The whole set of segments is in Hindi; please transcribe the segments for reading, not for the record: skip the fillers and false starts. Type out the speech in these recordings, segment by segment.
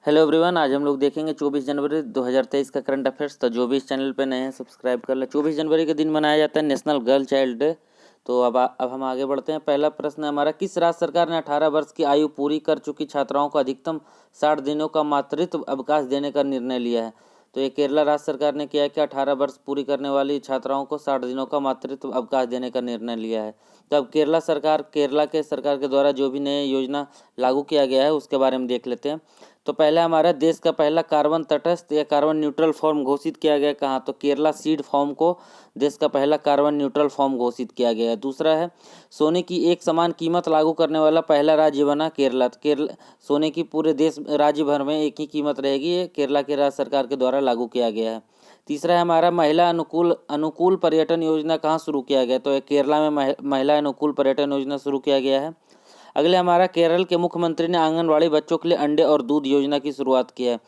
हेलो एवरीवन, आज हम लोग देखेंगे 24 जनवरी 2023 का करंट अफेयर्स। तो जो भी इस चैनल पे नए हैं सब्सक्राइब कर ले। 24 जनवरी के दिन मनाया जाता है नेशनल गर्ल चाइल्ड डे। तो अब हम आगे बढ़ते हैं। पहला प्रश्न है हमारा, किस राज्य सरकार ने 18 वर्ष की आयु पूरी कर चुकी छात्राओं को अधिकतम 60 दिनों का मातृत्व अवकाश देने का निर्णय लिया है? तो ये केरला राज्य सरकार ने किया है कि 18 वर्ष पूरी करने वाली छात्राओं को 60 दिनों का मातृत्व अवकाश देने का निर्णय लिया है। तो अब केरला के सरकार के द्वारा जो भी नई योजना लागू किया गया है उसके बारे में देख लेते हैं। तो पहला हमारा देश का पहला कार्बन तटस्थ या कार्बन न्यूट्रल फॉर्म घोषित किया गया कहाँ? तो केरला सीड फॉर्म को देश का पहला कार्बन न्यूट्रल फॉर्म घोषित किया गया है। दूसरा है, सोने की एक समान कीमत लागू करने वाला पहला राज्य बना केरला। केरला सोने की पूरे देश राज्य भर में एक ही कीमत रहेगी। ये केरला के राज्य सरकार के द्वारा लागू किया गया है। तीसरा है हमारा, महिला अनुकूल पर्यटन योजना कहाँ शुरू किया गया? तो केरला में महिला अनुकूल पर्यटन योजना शुरू किया गया है। अगले हमारा, केरल के मुख्यमंत्री ने आंगनवाड़ी बच्चों के लिए अंडे और दूध योजना की शुरुआत की है।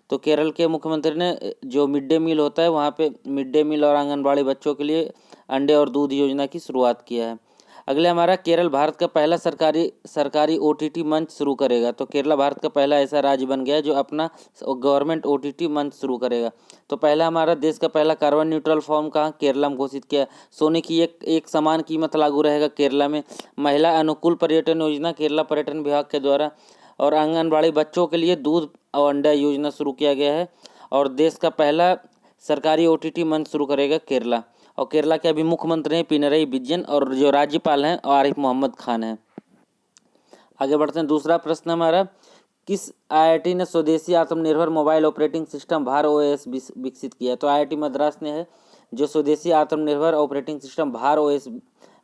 तो केरल के मुख्यमंत्री ने जो मिड डे मील होता है वहाँ पे मिड डे मील और आंगनवाड़ी बच्चों के लिए अंडे और दूध योजना की शुरुआत किया है। अगले हमारा, केरल भारत का पहला सरकारी ओटीटी मंच शुरू करेगा। तो केरला भारत का पहला ऐसा राज्य बन गया है जो अपना गवर्नमेंट ओटीटी मंच शुरू करेगा। तो पहला हमारा देश का पहला कार्बन न्यूट्रल फॉर्म कहाँ? केरला में घोषित किया। सोने की एक समान कीमत लागू रहेगा केरला में। महिला अनुकूल पर्यटन योजना केरला पर्यटन विभाग के द्वारा, और आंगनबाड़ी बच्चों के लिए दूध और अंडा योजना शुरू किया गया है। और देश का पहला सरकारी ओटीटी मंच शुरू करेगा केरला। और केरला के अभी मुख्यमंत्री हैं पिनरई विजयन, और जो राज्यपाल हैं आरिफ मोहम्मद खान हैं। आगे बढ़ते हैं। दूसरा प्रश्न हमारा, किस आईआईटी ने स्वदेशी आत्मनिर्भर मोबाइल ऑपरेटिंग सिस्टम भार ओएस विकसित किया? तो आईआईटी मद्रास ने है जो स्वदेशी आत्मनिर्भर ऑपरेटिंग सिस्टम भार ओएस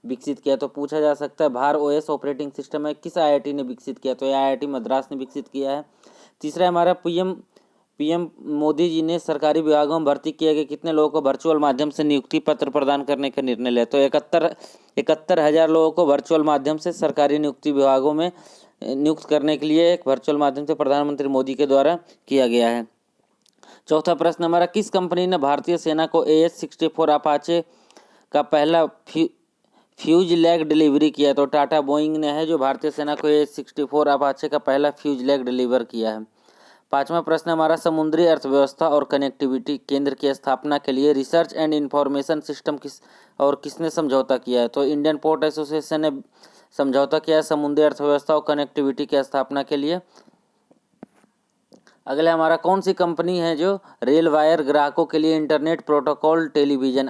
विकसित किया। तो पूछा जा सकता है भार ओएस ऑपरेटिंग सिस्टम है किस आईआईटी ने विकसित किया? तो यह आईआईटी मद्रास ने विकसित किया है। तीसरा हमारा, पीएम मोदी जी ने सरकारी विभागों में भर्ती किए गए कितने लोगों को वर्चुअल माध्यम से नियुक्ति पत्र प्रदान करने का निर्णय लिया? तो 71,000 लोगों को वर्चुअल माध्यम से सरकारी नियुक्ति विभागों में नियुक्त करने के लिए एक वर्चुअल माध्यम से प्रधानमंत्री मोदी के द्वारा किया गया है। चौथा प्रश्न हमारा, किस कंपनी ने भारतीय सेना को AH-64 अपाचे का पहला फ्यूज लैग डिलीवरी किया? तो टाटा बोइंग ने है जो भारतीय सेना को AH-64 अपाचे का पहला फ्यूज लैग डिलीवर किया है। पांचवा प्रश्न हमारा, समुद्री अर्थव्यवस्था और कनेक्टिविटी केंद्र की स्थापना के लिए रिसर्च एंड इंफॉर्मेशन सिस्टम किसने समझौता किया है? तो इंडियन पोर्ट एसोसिएशन ने समझौता किया है समुद्री अर्थव्यवस्था और कनेक्टिविटी की स्थापना के लिए। अगले हमारा, कौन सी कंपनी है जो रेल वायर ग्राहकों के लिए internet protocol television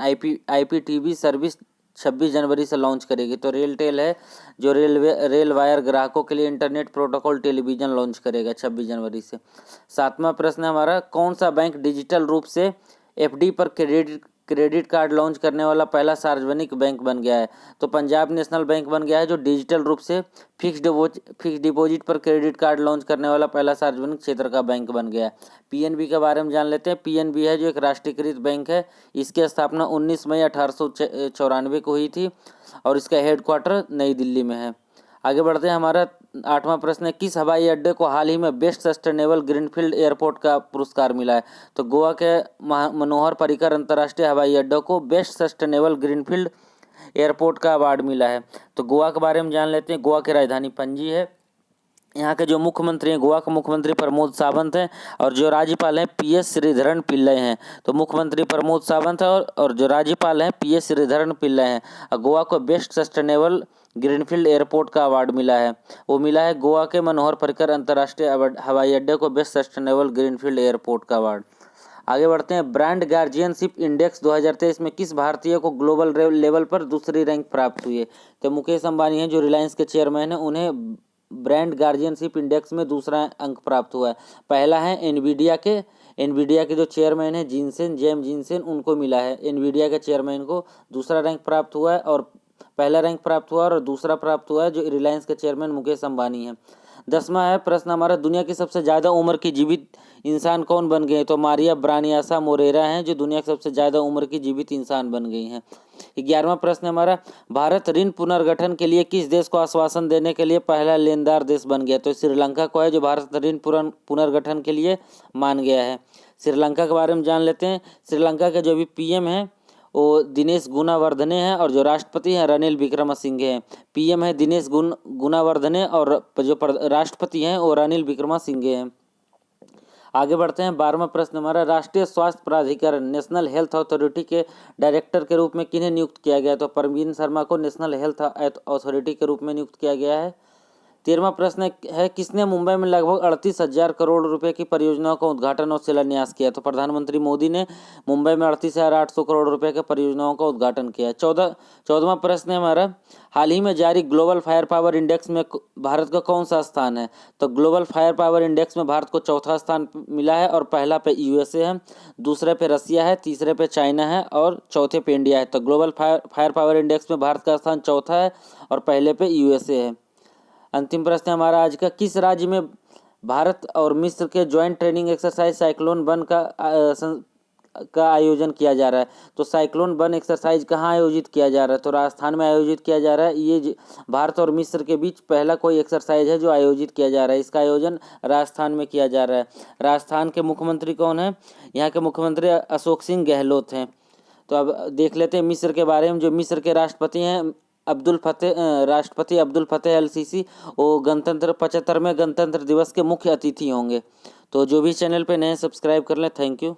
IPTV service 26 जनवरी से लॉन्च करेगी? तो रेलटेल है जो रेल वायर ग्राहकों के लिए इंटरनेट प्रोटोकॉल टेलीविजन लॉन्च करेगा 26 जनवरी से। सातवां प्रश्न हमारा, कौन सा बैंक डिजिटल रूप से FD पर क्रेडिट कार्ड लॉन्च करने वाला पहला सार्वजनिक बैंक बन गया है? तो पंजाब नेशनल बैंक बन गया है जो डिजिटल रूप से फिक्स डिपॉजिट पर क्रेडिट कार्ड लॉन्च करने वाला पहला सार्वजनिक क्षेत्र का बैंक बन गया है। PNB के बारे में जान लेते हैं। PNB है जो एक राष्ट्रीयकृत बैंक है। इसकी स्थापना 19 मई 1894 को हुई थी और इसका हेडक्वार्टर नई दिल्ली में है। आगे बढ़ते हैं। हमारा आठवां प्रश्न है, किस हवाई अड्डे को हाल ही में बेस्ट सस्टेनेबल ग्रीनफील्ड एयरपोर्ट का पुरस्कार मिला है? तो गोवा के मनोहर पर्रिकर अंतर्राष्ट्रीय हवाई अड्डे को बेस्ट सस्टेनेबल ग्रीनफील्ड एयरपोर्ट का अवार्ड मिला है। तो गोवा के बारे में जान लेते हैं। गोवा की राजधानी पणजी है। यहाँ के जो मुख्यमंत्री हैं, गोवा के मुख्यमंत्री प्रमोद सावंत हैं, और जो राज्यपाल हैं PS श्रीधरन पिल्लई हैं। तो मुख्यमंत्री प्रमोद सावंत है और जो राज्यपाल हैं PS श्रीधरन पिल्लई हैं। और गोवा को बेस्ट सस्टेनेबल ग्रीनफील्ड एयरपोर्ट का अवार्ड मिला है। वो मिला है गोवा के मनोहर पर्रिकर अंतर्राष्ट्रीय हवाई अड्डे को बेस्ट सस्टेनेबल ग्रीनफील्ड एयरपोर्ट का अवार्ड। आगे बढ़ते हैं। ब्रांड गार्जियनशिप इंडेक्स 2023 में किस भारतीय को ग्लोबल लेवल पर दूसरी रैंक प्राप्त हुई है? तो मुकेश अंबानी हैं जो रिलायंस के चेयरमैन हैं, उन्हें ब्रांड गार्जियनशिप इंडेक्स में दूसरा अंक प्राप्त हुआ है। पहला है एनवीडिया के जो चेयरमैन है जेम जिनसेन, उनको मिला है। एनवीडिया के चेयरमैन को दूसरा रैंक प्राप्त हुआ है, और पहला रैंक प्राप्त हुआ और दूसरा प्राप्त हुआ है जो रिलायंस के चेयरमैन मुकेश अंबानी हैं। 10वां है प्रश्न हमारा, दुनिया की सबसे ज़्यादा उम्र की जीवित इंसान कौन बन गए? तो मारिया ब्रानियासा मोरेरा हैं जो दुनिया की सबसे ज़्यादा उम्र की जीवित इंसान बन गई हैं। 11वां प्रश्न हमारा, भारत ऋण पुनर्गठन के लिए किस देश को आश्वासन देने के लिए पहला लेनदार देश बन गया? तो श्रीलंका को है जो भारत ऋण पुनर्गठन के लिए मान गया है। श्रीलंका के बारे में जान लेते हैं। श्रीलंका के जो भी PM हैं वो दिनेश गुणावर्धने हैं, और जो राष्ट्रपति हैं रनिल विक्रमसिंघे हैं। PM है दिनेश गुणावर्धने और जो राष्ट्रपति हैं वो रनिल विक्रमसिंघे हैं। आगे बढ़ते हैं। 12वां प्रश्न हमारा, राष्ट्रीय स्वास्थ्य प्राधिकरण नेशनल हेल्थ अथॉरिटी के डायरेक्टर के रूप में किन्हें नियुक्त किया गया? तो परवीन शर्मा को नेशनल हेल्थ अथॉरिटी के रूप में नियुक्त किया गया है। 13वां प्रश्न है, किसने मुंबई में लगभग 38,000 करोड़ रुपए की परियोजनाओं का उद्घाटन और शिलान्यास किया? तो प्रधानमंत्री मोदी ने मुंबई में 38,800 करोड़ रुपए के परियोजनाओं का उद्घाटन किया। 14वां प्रश्न है हमारा, हाल ही में जारी ग्लोबल फायर पावर इंडेक्स में भारत का कौन सा स्थान है? तो ग्लोबल फायर पावर इंडेक्स में भारत को चौथा स्थान मिला है और पहला पे यूएसए है, दूसरे पे रसिया है, तीसरे पे चाइना है और चौथे पे इंडिया है। तो ग्लोबल फायर पावर इंडेक्स में भारत का स्थान चौथा है और पहले पे यूएसए है। अंतिम प्रश्न हमारा आज का, किस राज्य में भारत और मिस्र के ज्वाइंट ट्रेनिंग एक्सरसाइज साइक्लोन बन का आयोजन किया जा रहा है? तो साइक्लोन बन एक्सरसाइज कहाँ आयोजित किया जा रहा है? तो राजस्थान में आयोजित किया जा रहा है। ये भारत और मिस्र के बीच पहला कोई एक्सरसाइज है जो आयोजित किया जा रहा है। इसका आयोजन राजस्थान में किया जा रहा है। राजस्थान के मुख्यमंत्री कौन है? यहाँ के मुख्यमंत्री अशोक सिंह गहलोत हैं। तो अब देख लेते हैं मिस्र के बारे में। जो मिस्र के राष्ट्रपति हैं राष्ट्रपति अब्दुल फतेह अल सीसी, वो 75वें गणतंत्र दिवस के मुख्य अतिथि होंगे। तो जो भी चैनल पे नए सब्सक्राइब कर लें। Thank you.